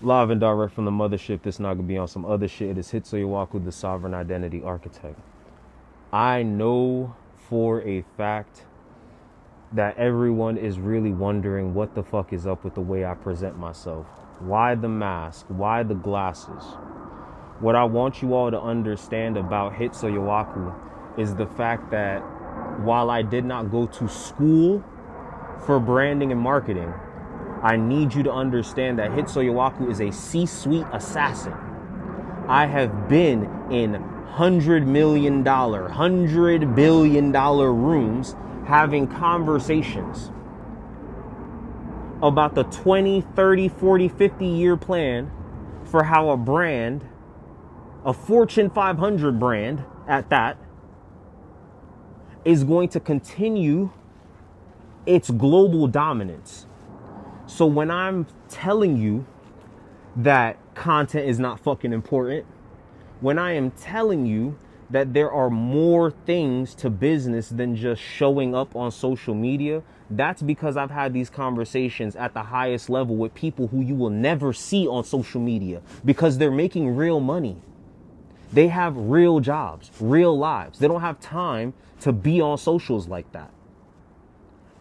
Live and direct from the mothership. This not gonna be on some other shit. It is Hitsuyawaku, the sovereign identity architect. I know for a fact that everyone is really wondering what the fuck is up with the way I present myself. Why the mask? Why the glasses? What I want you all to understand about Hitsuyawaku is the fact that while I did not go to school for branding and marketing, I need you to understand that Hitsuyawaku is a C-suite assassin. I have been in $100 billion rooms having conversations about the 20, 30, 40, 50-year plan for how a brand, a Fortune 500 brand at that, is going to continue its global dominance. So when I'm telling you that content is not fucking important, when I am telling you that there are more things to business than just showing up on social media, that's because I've had these conversations at the highest level with people who you will never see on social media because they're making real money. They have real jobs, real lives. They don't have time to be on socials like that.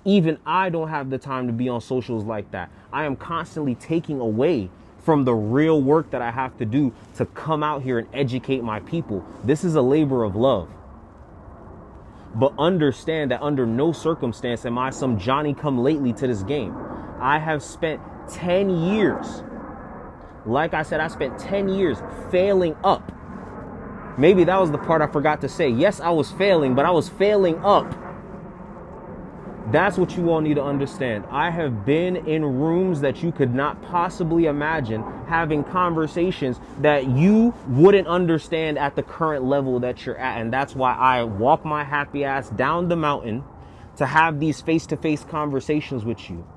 Even I don't have the time to be on socials like that. I am constantly taking away from the real work that I have to do to come out here and educate my people. This is a labor of love. But understand that under no circumstance am I some Johnny come lately to this game. I have spent 10 years. Like I said, I spent 10 years failing up. Maybe that was the part I forgot to say. Yes, I was failing, but I was failing up. That's what you all need to understand. I have been in rooms that you could not possibly imagine, having conversations that you wouldn't understand at the current level that you're at. And that's why I walk my happy ass down the mountain to have these face-to-face conversations with you,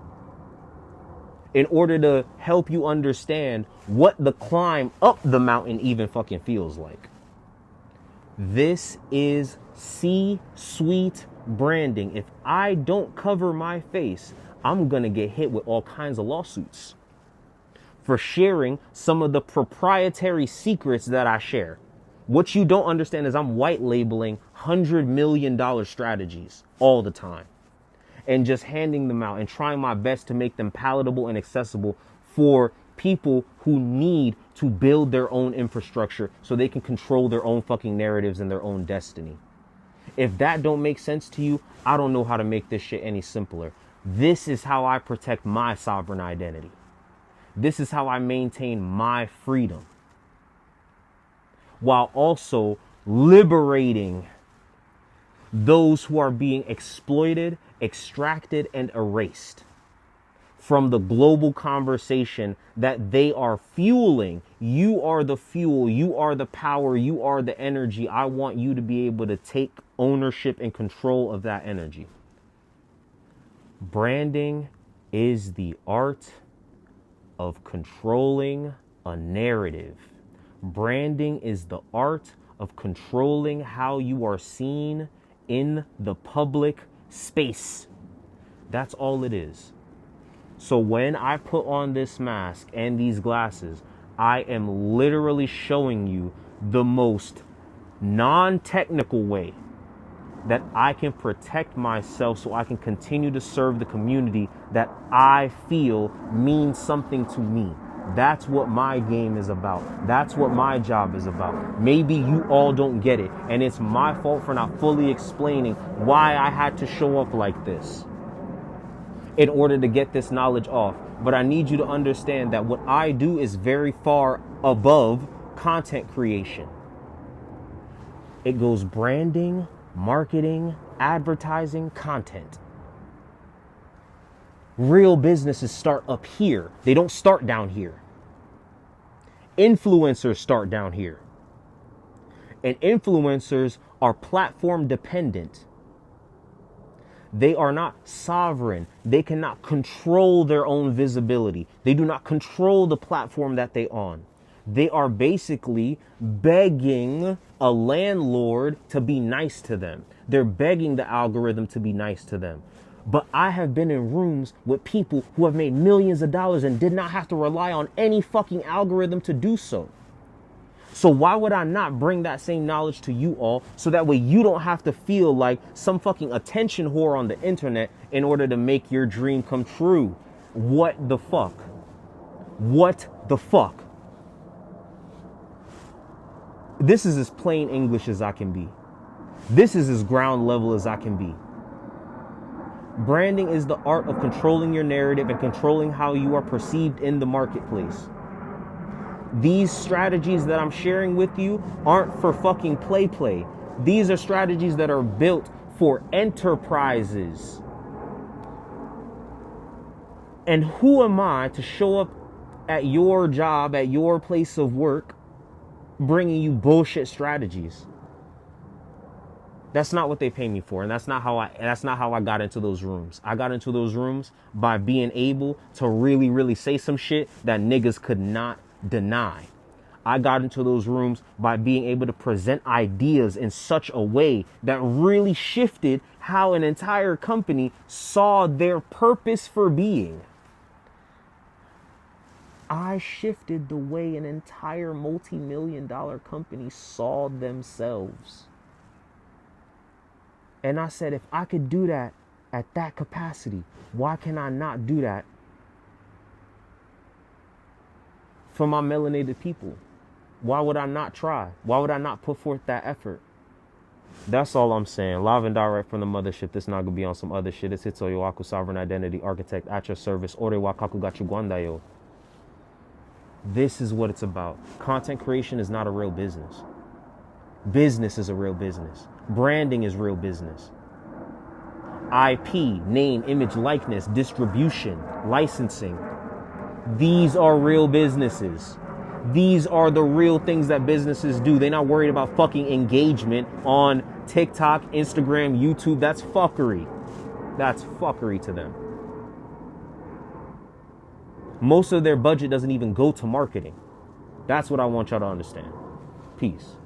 in order to help you understand what the climb up the mountain even fucking feels like. This is C-suite branding. If I don't cover my face, I'm gonna get hit with all kinds of lawsuits for sharing some of the proprietary secrets that I share. What you don't understand is I'm white labeling $100 million strategies all the time and just handing them out and trying my best to make them palatable and accessible for people who need to build their own infrastructure so they can control their own fucking narratives and their own destiny. If that don't make sense to you, I don't know how to make this shit any simpler. This is how I protect my sovereign identity. This is how I maintain my freedom, while also liberating those who are being exploited, extracted, and erased from the global conversation that they are fueling. You are the fuel, you are the power, you are the energy. I want you to be able to take ownership and control of that energy. Branding is the art of controlling a narrative. Branding is the art of controlling how you are seen in the public space. That's all it is. So when I put on this mask and these glasses, I am literally showing you the most non-technical way that I can protect myself so I can continue to serve the community that I feel means something to me. That's what my game is about. That's what my job is about. Maybe you all don't get it, and it's my fault for not fully explaining why I had to show up like this in order to get this knowledge off. But I need you to understand that what I do is very far above content creation. It goes branding, marketing, advertising, content. Real businesses start up here. They don't start down here. Influencers start down here. And influencers are platform dependent. They are not sovereign. They cannot control their own visibility. They do not control the platform that they on. They are basically begging a landlord to be nice to them. They're begging the algorithm to be nice to them. But I have been in rooms with people who have made millions of dollars and did not have to rely on any fucking algorithm to do so. So why would I not bring that same knowledge to you all so that way you don't have to feel like some fucking attention whore on the internet in order to make your dream come true? What the fuck? What the fuck? This is as plain English as I can be. This is as ground level as I can be. Branding is the art of controlling your narrative and controlling how you are perceived in the marketplace. These strategies that I'm sharing with you aren't for fucking play. These are strategies that are built for enterprises. And who am I to show up at your job, at your place of work, bringing you bullshit strategies? That's not what they pay me for, and that's not how I got into those rooms. I got into those rooms by being able to really say some shit that niggas could not deny. I got into those rooms by being able to present ideas in such a way that really shifted how an entire company saw their purpose for being. I shifted the way an entire multi-million-dollar company saw themselves. And I said, if I could do that at that capacity, why can I not do that for my melanated people? Why would I not try? Why would I not put forth that effort? That's all I'm saying. Live and direct from the mothership. This not gonna be on some other shit. It's Hitsuyo Aku, Sovereign Identity Architect, at your service. Ore wa kakugachu gwandayo. This is what it's about. Content creation is not a real business. Business is a real business. Branding is real business. IP, name, image, likeness, distribution, licensing. These are real businesses. These are the real things that businesses do. They're not worried about fucking engagement on TikTok, Instagram, YouTube. That's fuckery. That's fuckery to them. Most of their budget doesn't even go to marketing. That's what I want y'all to understand. Peace.